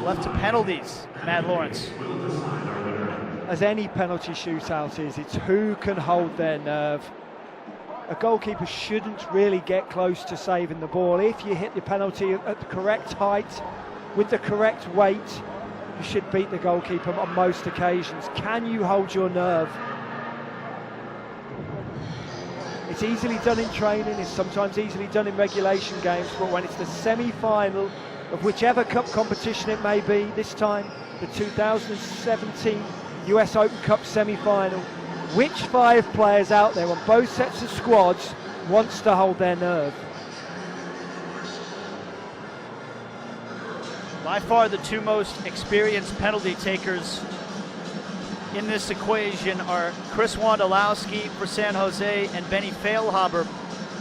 left to penalties. Matt Lawrence. As any penalty shootout is, it's who can hold their nerve. A goalkeeper shouldn't really get close to saving the ball. If you hit the penalty at the correct height, with the correct weight, you should beat the goalkeeper on most occasions. Can you hold your nerve? It's easily done in training, it's sometimes easily done in regulation games, but when it's the semi-final of whichever cup competition it may be, this time the 2017 US Open Cup semi-final, which 5 players out there on both sets of squads wants to hold their nerve? By far the 2 most experienced penalty takers in this equation are Chris Wondolowski for San Jose and Benny Feilhaber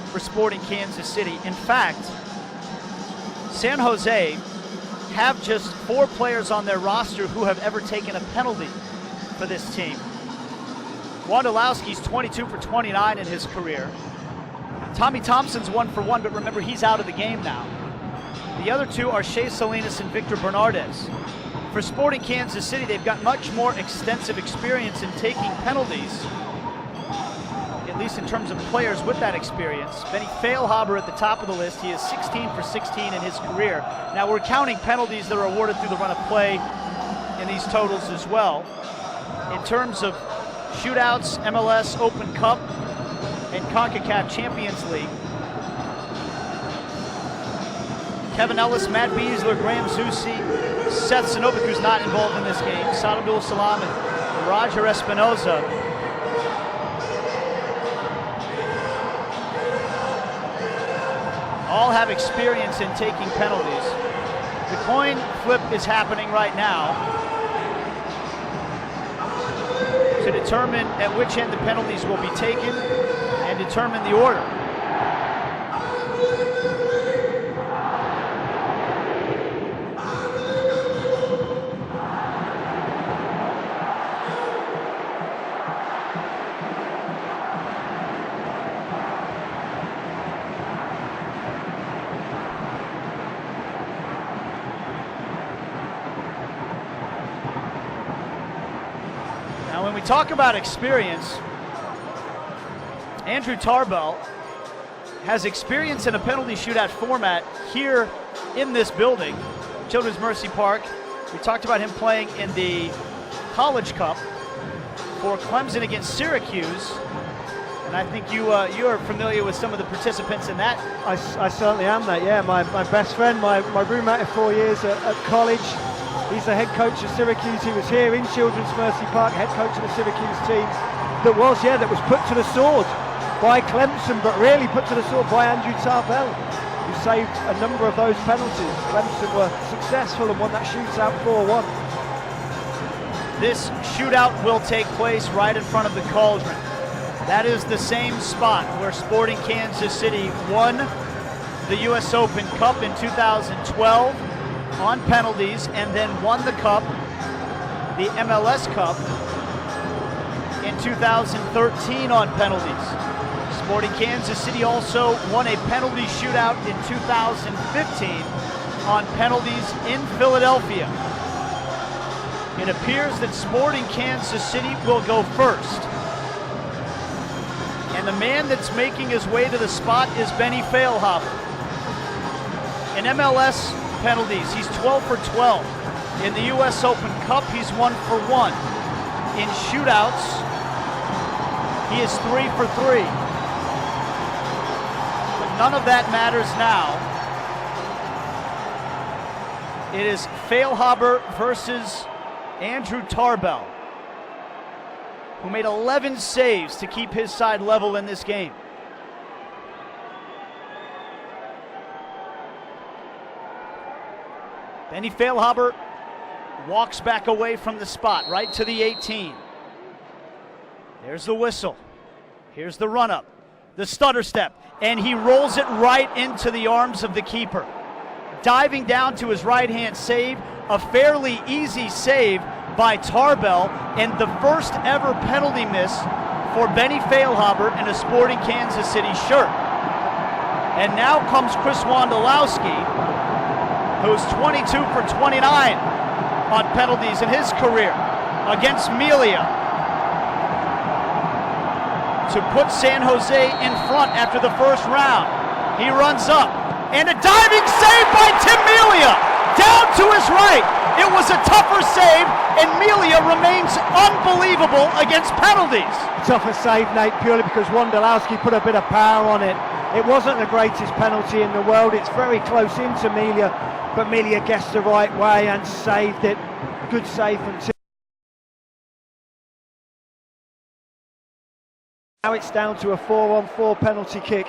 for Sporting Kansas City. In fact, San Jose have just 4 players on their roster who have ever taken a penalty for this team. Wondolowski's 22 for 29 in his career. Tommy Thompson's 1 for 1, but remember, he's out of the game now. The other 2 are Shea Salinas and Victor Bernardez. For Sporting Kansas City, they've got much more extensive experience in taking penalties, at least in terms of players with that experience. Benny Feilhaber at the top of the list. He is 16 for 16 in his career. Now we're counting penalties that are awarded through the run of play in these totals as well. In terms of shootouts, MLS Open Cup, and CONCACAF Champions League, Kevin Ellis, Matt Beasler, Graham Zusi, Seth Sinovic, who's not involved in this game, Sadabul Salam, and Roger Espinoza. All have experience in taking penalties. The coin flip is happening right now to determine at which end the penalties will be taken and determine the order. When we talk about experience, Andrew Tarbell has experience in a penalty shootout format here in this building, Children's Mercy Park. We talked about him playing in the College Cup for Clemson against Syracuse, and I think you are familiar with some of the participants in that. I certainly am, that, yeah. My best friend, my roommate of 4 years at college. He's the head coach of Syracuse. He was here in Children's Mercy Park, head coach of the Syracuse team that was put to the sword by Clemson, but really put to the sword by Andrew Tarbell, who saved a number of those penalties. Clemson were successful and won that shootout 4-1. This shootout will take place right in front of the Cauldron. That is the same spot where Sporting Kansas City won the US Open Cup in 2012. On penalties, and then won the Cup, the MLS Cup, in 2013 on penalties. Sporting Kansas City also won a penalty shootout in 2015 on penalties in Philadelphia. It appears that Sporting Kansas City will go first. And the man that's making his way to the spot is Benny Feilhaber. In MLS penalties, he's 12 for 12. In the US Open Cup, he's 1 for 1. In shootouts, he is 3 for 3. But none of that matters now. It is Feilhaber versus Andrew Tarbell, who made 11 saves to keep his side level in this game. Benny Feilhaber walks back away from the spot, right to the 18. There's the whistle. Here's the run-up, the stutter step, and he rolls it right into the arms of the keeper. Diving down to his right-hand save, a fairly easy save by Tarbell, and the first ever penalty miss for Benny Feilhaber in a Sporting Kansas City shirt. And now comes Chris Wondolowski, who's 22 for 29 on penalties in his career, against Melia to put San Jose in front after the first round. He runs up, and a diving save by Tim Melia, down to his right. It was a tougher save, and Melia remains unbelievable against penalties. Tougher save, Nate, purely because Wondolowski put a bit of power on it. It wasn't the greatest penalty in the world. It's very close into Melia, but Melia gets the right way and saved it. Good save from Tim. Now it's down to a 4-on-4 penalty kick.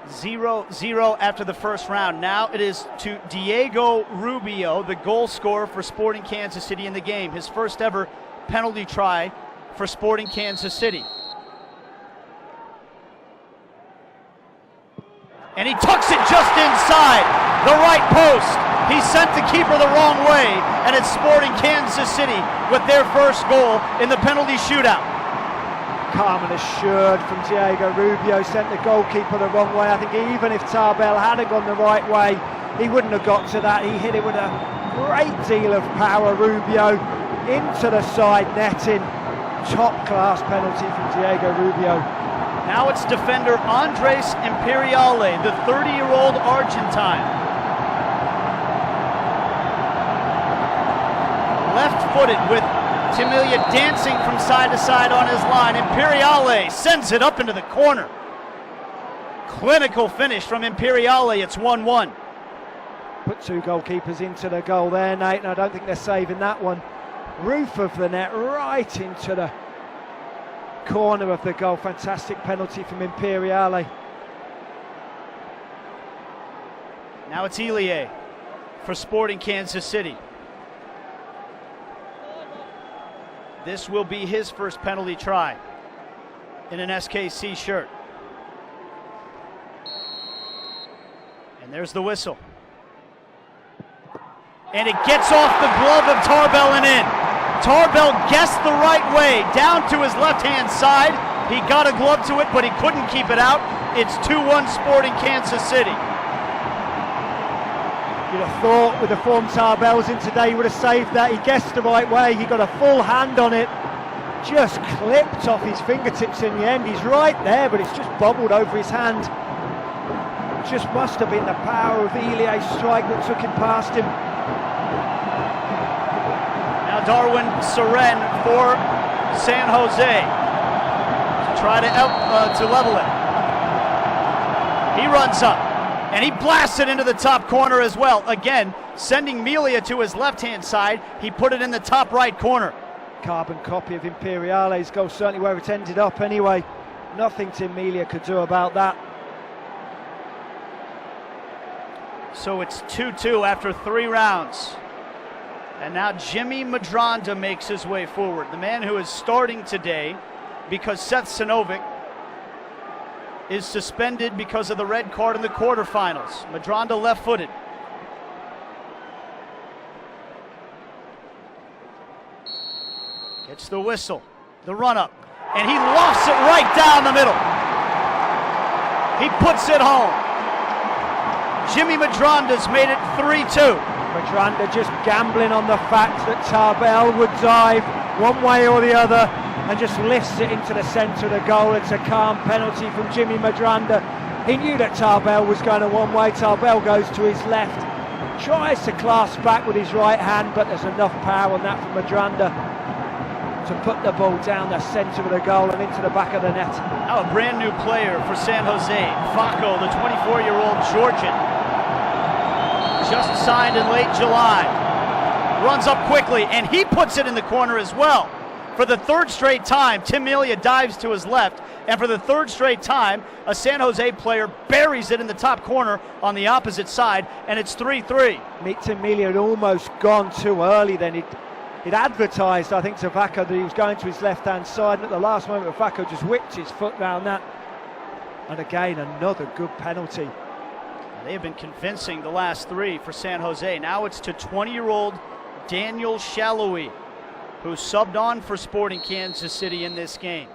0-0 after the first round. Now it is to Diego Rubio, the goal scorer for Sporting Kansas City in the game. His first ever penalty try for Sporting Kansas City. And he tucks it just inside the right post. He sent the keeper the wrong way, and it's Sporting Kansas City with their first goal in the penalty shootout. Calm and assured from Diego Rubio, sent the goalkeeper the wrong way. I think even if Tarbell hadn't gone the right way, he wouldn't have got to that. He hit it with a great deal of power, Rubio, into the side netting. Top class penalty from Diego Rubio. Now it's defender Andres Imperiale, the 30-year-old Argentine. Left-footed with Tim Melia dancing from side to side on his line. Imperiale sends it up into the corner. Clinical finish from Imperiale. It's 1-1. Put two goalkeepers into the goal there, Nate, and I don't think they're saving that one. Roof of the net, right into the corner of the goal. Fantastic penalty from Imperiale. Now it's Elie for Sporting Kansas City. This will be his first penalty try in an SKC shirt. And there's the whistle. And it gets off the glove of Tarbell and in. Tarbell guessed the right way, down to his left-hand side. He got a glove to it, but he couldn't keep it out. It's 2-1 Sporting Kansas City. You'd have thought with the form Tarbell's in today, he would have saved that. He guessed the right way. He got a full hand on it. Just clipped off his fingertips in the end. He's right there, but it's just bobbled over his hand. Just must have been the power of Ilie's strike that took him past him. Now Darwin Seren for San Jose to try to level it. He runs up. And he blasts it into the top corner as well. Again, sending Melia to his left-hand side. He put it in the top right corner. Carbon copy of Imperiale's goal, certainly where it ended up anyway. Nothing Tim Melia could do about that. So it's 2-2 after 3 rounds. And now Jimmy Medranda makes his way forward. The man who is starting today because Seth Sinovic is suspended because of the red card in the quarterfinals. Medranda left-footed. Gets the whistle, the run-up, and he lofts it right down the middle. He puts it home. Jimmy Medranda's made it 3-2. Medranda just gambling on the fact that Tarbell would dive one way or the other and just lifts it into the centre of the goal. It's a calm penalty from Jimmy Medranda. He knew that Tarbell was going one way. Tarbell goes to his left, tries to clasp back with his right hand, but there's enough power on that from Medranda to put the ball down the centre of the goal and into the back of the net. Now a brand new player for San Jose, Faco, the 24-year-old Georgian, just signed in late July. Runs up quickly, and he puts it in the corner as well. For the third straight time, Tim Melia dives to his left, and for the third straight time, a San Jose player buries it in the top corner on the opposite side, and it's 3-3. Tim Melia had almost gone too early then. He'd advertised, I think, to Vaca that he was going to his left-hand side, and at the last moment, Vaca just whipped his foot round that. And again, another good penalty. They have been convincing the last 3 for San Jose. Now it's to 20-year-old Daniel Shalhoub, who subbed on for Sporting Kansas City in this game.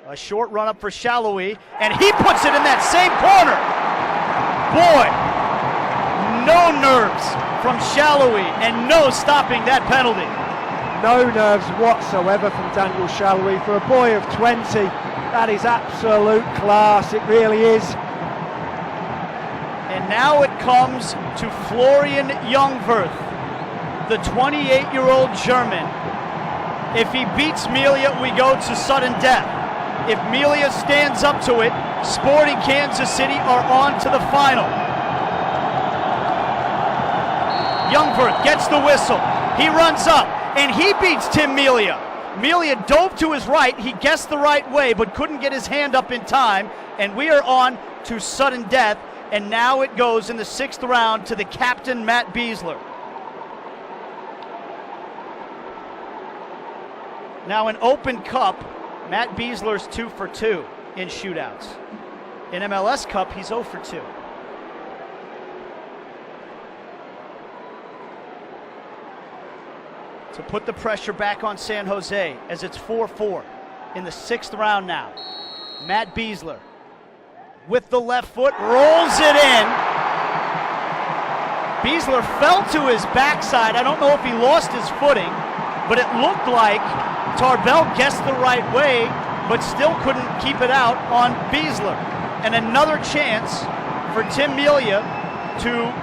A short run up for Shalhoub, and he puts it in that same corner. boy, no nerves from Shallowy and no stopping that penalty. No nerves whatsoever from Daniel Shallowy. For a boy of 20, that is absolute class, it really is. And now it comes to Florian Jungwirth, the 28-year-old German. If he beats Melia, we go to sudden death. If Melia stands up to it, Sporting Kansas City are on to the final. Jungwirth gets the whistle. He runs up, and he beats Tim Melia. Melia dove to his right. He guessed the right way, but couldn't get his hand up in time. And we are on to sudden death. And now it goes in the 6th round to the captain, Matt Besler. Now in Open Cup, Matt Besler's 2 for 2 in shootouts. In MLS Cup, he's 0 for 2. To put the pressure back on San Jose as it's 4-4 in the 6th round now. Matt Besler with the left foot, rolls it in. Besler fell to his backside. I don't know if he lost his footing, but it looked like Tarbell guessed the right way, but still couldn't keep it out on Besler. And another chance for Tim Melia to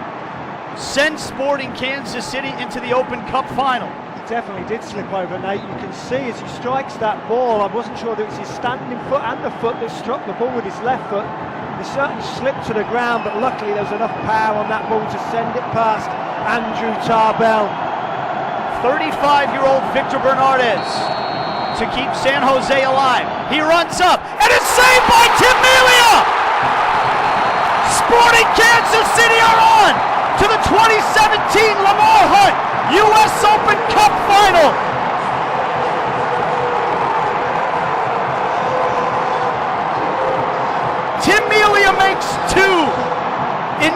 send Sporting Kansas City into the Open Cup final. Definitely did slip over, Nate. You can see as he strikes that ball, I wasn't sure that it was his standing foot and the foot that struck the ball with his left foot. He certainly slipped to the ground, but luckily there was enough power on that ball to send it past Andrew Tarbell. 35-year-old Victor Bernardes to keep San Jose alive. He runs up, and it's saved by Tim Melia! Sporting Kansas City are on to the 2017 Lamar Hunt US Open Cup final. Tim Melia makes 2 in